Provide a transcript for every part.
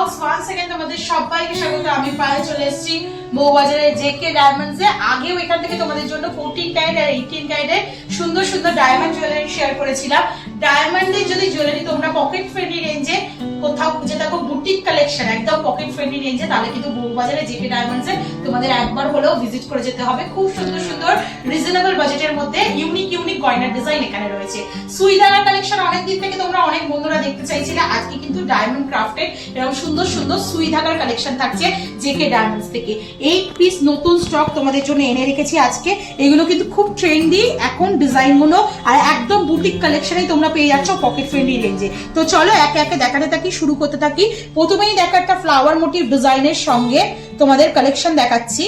Blogs once second তোমাদের সবাইকে স্বাগত। আমি পায়ে চলে এসেছি বউবাজারে জেকে ডায়মন্ডসে। আগেও এখান থেকে তোমাদের জন্য 14 ক্যারেট আর 18 ক্যারেটের সুন্দর সুন্দর ডায়মন্ড জুয়েলারি শেয়ার করেছিলাম। ডায়মন্ডের যদি জুয়েলারি তোমরা পকেট ফ্রেন্ডলি রেঞ্জে কোথাও খুঁজে থাকো, বুটিক কালেকশন একদম পকেট ফ্রেন্ডলি রেঞ্জে, তাহলে কিন্তু বউবাজারে জেকে ডায়মন্ডসে তোমাদের একবার হলেও ভিজিট করে যেতে হবে। খুব সুন্দর সুন্দর রিজনেবল বাজেটের মধ্যে ইউনিক ইউনিক গয়নার ডিজাইন এখানে রয়েছে। সুই ধাগার কালেকশন অনেক দিন থেকে তোমরা অনেক বন্ধুরা দেখতে চাইছিলে। আজকে কিন্তু ডায়মন্ড ক্রাফটেড এরকম সুন্দর সুন্দর সুই ধাগার কালেকশন থাকছে জেকে ডায়মন্ডস থেকে। 8 পিস নতুন স্টক তোমাদের জন্য এনে রেখেছি আজকে। এগুলো কিন্তু খুব ট্রেন্ডি এখন ডিজাইন গুলো, আর একদম বুটিক কালেকশনে তোমরা পেয়ে যাচ্ছ পকেট ফ্রেন্ডলি রেঞ্জে। তো চলো একে একে দেখাতে থাকি, শুরু করতে থাকি। প্রথমেই দেখো একটা ফ্লাওয়ার মোটিভ ডিজাইনের সঙ্গে তোমাদের কালেকশন দেখাচ্ছি।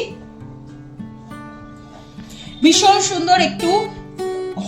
ভীষণ সুন্দর একটু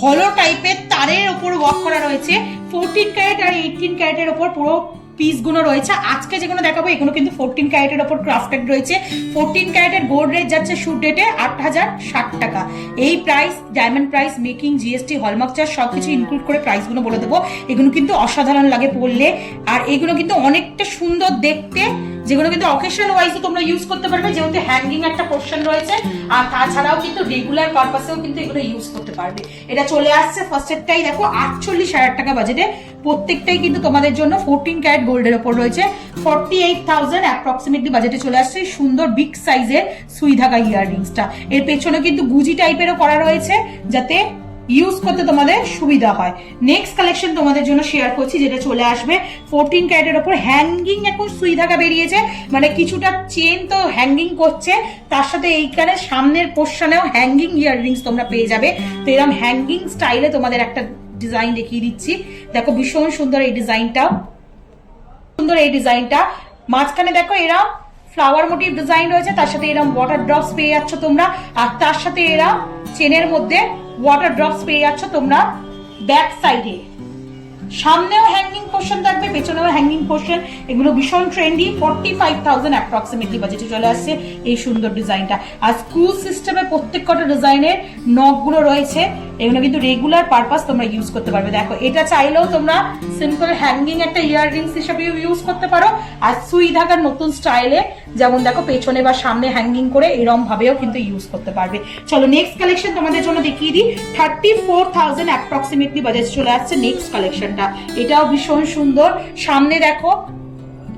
হলো টাইপের তারের উপর ওয়ার্ক করা রয়েছে। 14 ক্যারেট আর 18 ক্যারেটের উপর পুরো পিস গুলো রয়েছে। আজকে যেগুলো দেখাবো এগুলো কিন্তু 14 ক্যারেটের উপর ক্রাফটেড রয়েছে। 14 ক্যারেটের গোল্ড রেট যাচ্ছে শুট ডেটে 8060 টাকা। এই price diamond price, making, GST, hallmark charge সবকিছু ইনক্লুড করে প্রাইস গুলো বলে দেবো। এগুলো কিন্তু অসাধারণ লাগে পড়লে, আর এগুলো কিন্তু অনেকটা সুন্দর দেখতে, যেগুলো কিন্তু অকেশন ওয়াইজে তোমরা ইউজ করতে পারবে, যেহেতু হ্যাঙ্গিং একটা পোর্শন রয়েছে। আর তাছাড়াও কিন্তু রেগুলার পারপাসেও কিন্তু এগুলো ইউজ করতে পারবে। এটা চলে আসছে ফার্স্টেরটাই দেখো 48,000 টাকা বাজেটে। প্রত্যেকটাই কিন্তু তোমাদের জন্য 14 ক্যারেট গোল্ডের ওপর রয়েছে। 48,000 অ্যাপ্রক্সিমেটলি বাজেটে চলে আসছে সুন্দর বিগ সাইজের সুই ধাগা ইয়াররিংসটা। এর পেছনে কিন্তু গুজি টাইপেরও করা রয়েছে, যাতে ইউজ করতে তোমাদের সুবিধা হয়। নেক্সট কালেকশন তোমাদের জন্য শেয়ার করছি, যেটা চলে আসবে 14 ক্যারেটের উপর হ্যাঙ্গিং। এখন সুই ধাগা বেরিয়েছে, মানে কিছুটা চেন তো হ্যাঙ্গিং করছে, তার সাথে এইখানে সামনের পোর্শনেও হ্যাঙ্গিং ইয়াররিংস তোমরা পেয়ে যাবে। তো এরকম হ্যাঙ্গিং স্টাইলে তোমাদের একটা ডিজাইন দেখিয়ে দিচ্ছি। দেখো ভীষণ সুন্দর এই ডিজাইনটাও, সুন্দর এই ডিজাইনটা। মাঝখানে দেখো এরকম ফ্লাওয়ার মোটিভ ডিজাইন রয়েছে, তার সাথে এরকম ওয়াটার ড্রপস পেয়ে যাচ্ছ তোমরা, আর তার সাথে এরা চেনের মধ্যে ওয়াটার ড্রপস পেয়ে যাচ্ছ তোমরা ব্যাক সাইডে। সামনেও হ্যাঙ্গিং পোর্শন থাকবে, পেছনেও হ্যাঙ্গিং পোর্শন। এগুলো ভীষণ ট্রেন্ডি। 45,000 অ্যাপ্রক্সিমেটলি বাজেটে চলে আসছে এই সুন্দর ডিজাইনটা। আর স্ক্রু সিস্টেমে প্রত্যেক কটা ডিজাইনের নখগুলো রয়েছে। এগুলো কিন্তু রেগুলার পারপাস তোমরা ইউজ করতে পারবে। দেখো এটা চাইলেও তোমরা সিম্পল হ্যাঙ্গিং একটা ইয়াররিংস হিসেবে ইউজ করতে পারো, আর সুই ধাগার নতুন স্টাইলে যেমন দেখো পেছনে বা সামনে হ্যাঙ্গিং করে এরম ভাবেও কিন্তু ইউজ করতে পারবে। চলো নেক্সট কালেকশন তোমাদের জন্য দেখিয়ে দিই। 34,000 অ্যাপ্রক্সিমেটলি বাজেট চলে আসছে নেক্সট কালেকশনটা। এটাও ভীষণ সুন্দর। সামনে দেখো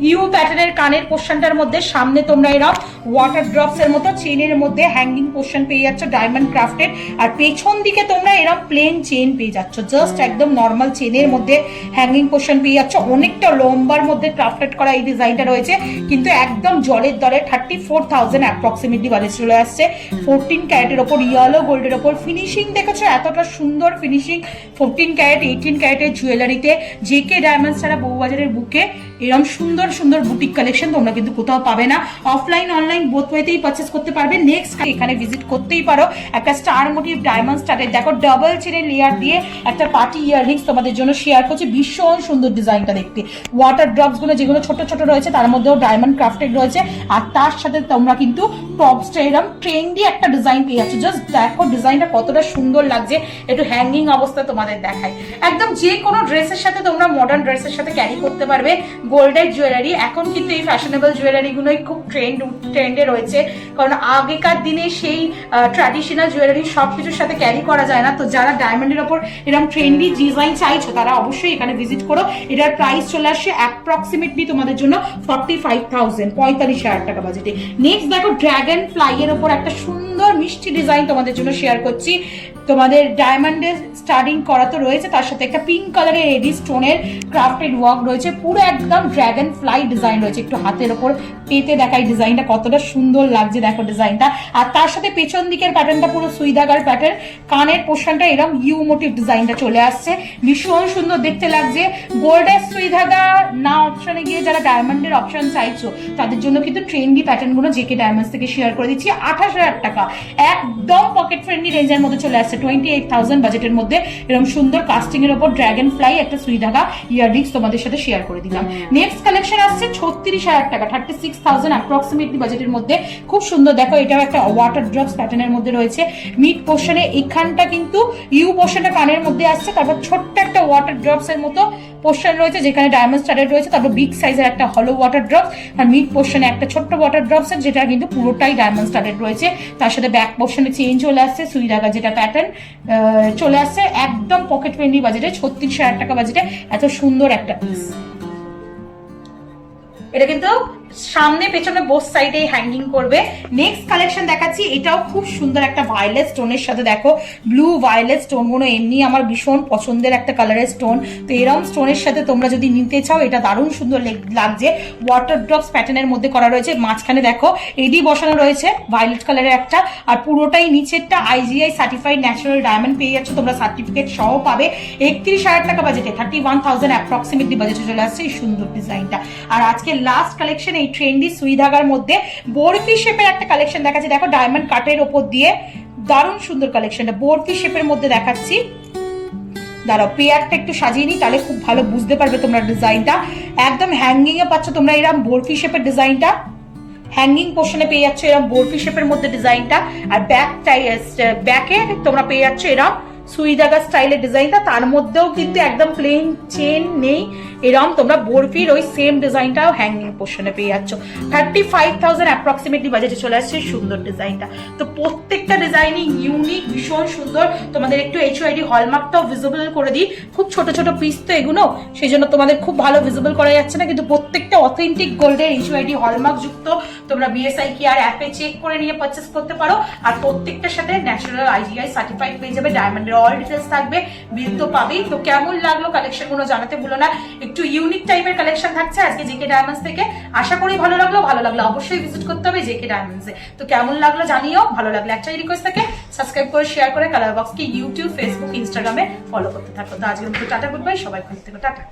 ইউ প্যাটার্নের কানের পোর্শনটার মধ্যে সামনে তোমরা এরা ওয়াটার ড্রপস এর মতো চেনের মধ্যে হ্যাঙ্গিং পোর্শন পেয়ে যাচ্ছ ডায়মন্ড ক্রাফটেড, আর পেছন দিকে তোমরা এরা প্লেন চেন পেয়ে যাচ্ছ, জাস্ট একদম নর্মাল চেনের মধ্যে হ্যাঙ্গিং পোর্শন পেয়ে যাচ্ছ। অনেকটা লম্বার মধ্যে ক্রাফটেড করা এই ডিজাইনটা রয়েছে, কিন্তু একদম জলের দরে। 34,000 অ্যাপ্রক্সিমেটলি বাজেট চলে আসছে। 14 ক্যারেটের ওপর ইয়েলো গোল্ডের ওপর ফিনিশিং দেখেছো, এতটা সুন্দর ফিনিশিং 14 ক্যারেট 18 ক্যারেটের জুয়েলারিতে। জেকে ডায়মন্ডস ছাড়া বউবাজারের বুকে এরকম সুন্দর সুন্দর বুটিক কালেকশন তোমরা কিন্তু কোথাও পাবে না। অফলাইন অনলাইন বোথ ওয়েতেই পারচেস করতে পারবে। নেক্সট এখানে ভিজিট করতেই পারো। একটা স্টার মোটিভ ডায়মন্ড স্টারের দেখো ডাবল চেনের লেয়ার দিয়ে একটা পার্টি ইয়াররিংস তোমাদের জন্য শেয়ার করছি। ভীষণ সুন্দর ডিজাইনটা দেখতে। ওয়াটার ড্রপস গুলো যেগুলো ছোট ছোট রয়েছে তার মধ্যেও ডায়মন্ড ক্রাফটেড রয়েছে, আর তার সাথে তোমরা কিন্তু টপসটা এরকম ট্রেন্ডি একটা ডিজাইন পেয়ে যাচ্ছ। জাস্ট দেখো ডিজাইনটা কতটা সুন্দর লাগছে। একটু হ্যাঙ্গিং অবস্থা তোমাদের দেখায়। একদম যে কোনো ড্রেসের সাথে তোমরা মডার্ন ড্রেসের সাথে ক্যারি করতে পারবে গোল্ডের জুয়েলারি। এখন কিন্তু এই ফ্যাশনেবল জুয়েলারি গুলোই খুব ট্রেন্ডে রয়েছে, কারণ আগেকার দিনে সেই ট্র্যাডিশনাল জুয়েলারি সবকিছুর সাথে ক্যারি করা যায় না। তো যারা ডায়মন্ডের ওপর এরকম ট্রেন্ডি ডিজাইন চাইছো তারা অবশ্যই এখানে ভিজিট করো। এটার প্রাইস চলে আসছে অ্যাপ্রক্সিমেটলি তোমাদের জন্য 45,000 45,000 টাকা বাজেটে। নেক্সট দেখো ড্রাগন ফ্লাই এর ওপর একটা সুন্দর মিষ্টি ডিজাইন তোমাদের জন্য শেয়ার করছি। তোমাদের ডায়মন্ডের স্টাডিং করা তো রয়েছে, তার সাথে একটা পিঙ্ক কালারের এডি স্টোনের ক্রাফটেড ওয়ার্ক রয়েছে। পুরো একদম ড্রাগন ফ্লাই ডিজাইন রয়েছে। একটু হাতের ওপর পেতে দেখাই ডিজাইনটা কতটা সুন্দর লাগছে, দেখো ডিজাইনটা। আর তার সাথে পেছন দিকের প্যাটার্নটা পুরো সুই ধাগার প্যাটার্ন, কানের পোর্শনটা এরকম ইউ মোটিভ ডিজাইনটা চলে আসছে। ভীষণ সুন্দর দেখতে লাগছে। গোল্ডের সুই ধাগা না অপশনে গিয়ে যারা ডায়মন্ডের অপশন চাইছো তাদের জন্য কিন্তু ট্রেন্ডি প্যাটার্ন গুলো জেকে ডায়মন্ডস থেকে শেয়ার করে দিচ্ছি 28,000 টাকা, একদম পকেট ফ্রেন্ডলি রেঞ্জের মধ্যে চলে আসছে। 28,000 বাজেটের মধ্যে এরকম সুন্দর কাস্টিং এর উপর ড্রাগন ফ্লাই একটা সুই ধাগা ইয়াররিংস তোমাদের সাথে শেয়ার করে দিলাম। নেক্সট কালেকশন আসছে 36,000 টাকা, 36,000 অ্যাপ্রক্সিমেটলি বাজেটের মধ্যে। খুব সুন্দর, দেখো এটাও একটা ওয়াটার ড্রপস প্যাটার্নের মধ্যে রয়েছে। মিড পোর্শনে এখানটা কিন্তু ইউ পোর্শনটা কানের মধ্যে আসছে, তারপর ছোট্ট একটা ওয়াটার ড্রপস এর মতো পোর্শন রয়েছে যেখানে ডায়মন্ড স্টাডেড রয়েছে, তারপর বিগ সাইজের একটা হলো ওয়াটার ড্রপস, আর মিড পোর্শনে একটা ছোট্ট ওয়াটার ড্রপস এর যেটা কিন্তু পুরোটাই ডায়মন্ড স্টাডেড রয়েছে। তার সাথে ব্যাক পোর্শনে চেঞ্জ চলে আসছে, সুই ধাগা যেটা প্যাটার্ন চলে আসছে। একদম পকেট ফ্রেন্ডলি বাজেটে 36,000 টাকা বাজেটে এত সুন্দর একটা পিস। এটা কিন্তু সামনে পেছনে বোথ সাইডে হ্যাঙ্গিং করবে। নেক্সট কালেকশন দেখাচ্ছি, এটাও খুব সুন্দর একটা ভায়োলেট স্টোনের সাথে, দেখো ব্লু ভায়োলেট স্টোন গুলো এমনি আমার ভীষণ পছন্দের একটা কালারের স্টোন। তো এরকম স্টোনের সাথে তোমরা যদি নিতে চাও এটা দারুণ সুন্দর লাগছে। ওয়াটার ড্রপস প্যাটার্নের মধ্যে করা রয়েছে, মাঝখানে দেখো এডি বসানো রয়েছে ভায়োলেট কালারের একটা, আর পুরোটাই নিচেরটা IGI সার্টিফাইড ন্যাচারাল ডায়মন্ড পেয়ে যাচ্ছ তোমরা, সার্টিফিকেট সহ পাবে। 31,000 টাকা বাজেটে 31,000 অ্যাপ্রক্সিমেটলি বাজেটে চলে আসছে এই সুন্দর ডিজাইনটা। আর আজকে লাস্ট কালেকশন এই ট্রেন্ডি সুই ধাগার মধ্যে বরফি শেপের একটা কালেকশন দেখাচ্ছি। দেখো ডায়মন্ড কাটের ওপর দিয়ে দারুণ সুন্দর কালেকশনটা বরফি শেপের মধ্যে দেখাচ্ছি। দাঁড়াও পেয়ারটা একটু সাজিয়ে নিই, তাহলে খুব ভালো বুঝতে পারবে তোমরা ডিজাইনটা। একদম হ্যাঙ্গিং এ পাচ্ছ তোমরা এরকম বরফি শেপের ডিজাইনটা, হ্যাঙ্গিং পোর্শনে পেয়ে যাচ্ছ এরকম বরফি শেপের মধ্যে ডিজাইনটা, আর ব্যাকে তোমরা পেয়ে যাচ্ছ এরকম সুই ধাগা স্টাইলের ডিজাইনটা। তার মধ্যেও কিন্তু একদম প্লেন চেন নেই, এরকম তোমরা বরফির ওই সেম ডিজাইনটাও হ্যাঙ্গিং পোর্শনে পেয়ে যাচ্ছ। 35,000 অ্যাপ্রক্সিমেটলি বাজেটে চলে আসছে সুন্দর ডিজাইনটা। তো প্রত্যেকটা ডিজাইনই ইউনিক, ভীষণ সুন্দর। তোমাদের একটু HYD হলমার্কটাও ভিজিবল করে দিই, খুব ছোট ছোট পিস তো এগুলো, সেই জন্য তোমাদের খুব ভালো ভিজিবল করা যাচ্ছে না, কিন্তু প্রত্যেকটা অথেন্টিক গোল্ডের HYD হলমার্ক যুক্ত। তোমরা BSI কেয়ার অ্যাপে চেক করে নিয়ে পারচেস করতে পারো, আর প্রত্যেকটার সাথে ন্যাচারাল IGI সার্টিফাইড পেয়ে যাবে। ডায়মন্ডের অল ডিটেলস থাকবে, বিল তো পাবেই। তো কেমন লাগলো কালেকশন গুলো জানাতে ভুলো না, একটু ইউনিক টাইপের কালেকশন থাকছে আজকে জেকে ডায়মন্ডস থেকে। আশা করি ভালো লাগলো, ভালো লাগলে অবশ্যই ভিজিট করতে হবে জেকে ডায়মন্ডসে। তো কেমন লাগলো জানিও, ভালো লাগলে একটাই রিকোয়েস্ট থাকে, সাবস্ক্রাইব করে শেয়ার করে কালার বক্সকে ইউটিউব, ফেসবুক, ইনস্টাগ্রামে ফলো করতে থাকো। তো আজকে টাটা, গুড বাই, সবাই ভালো থেকো, টাটা।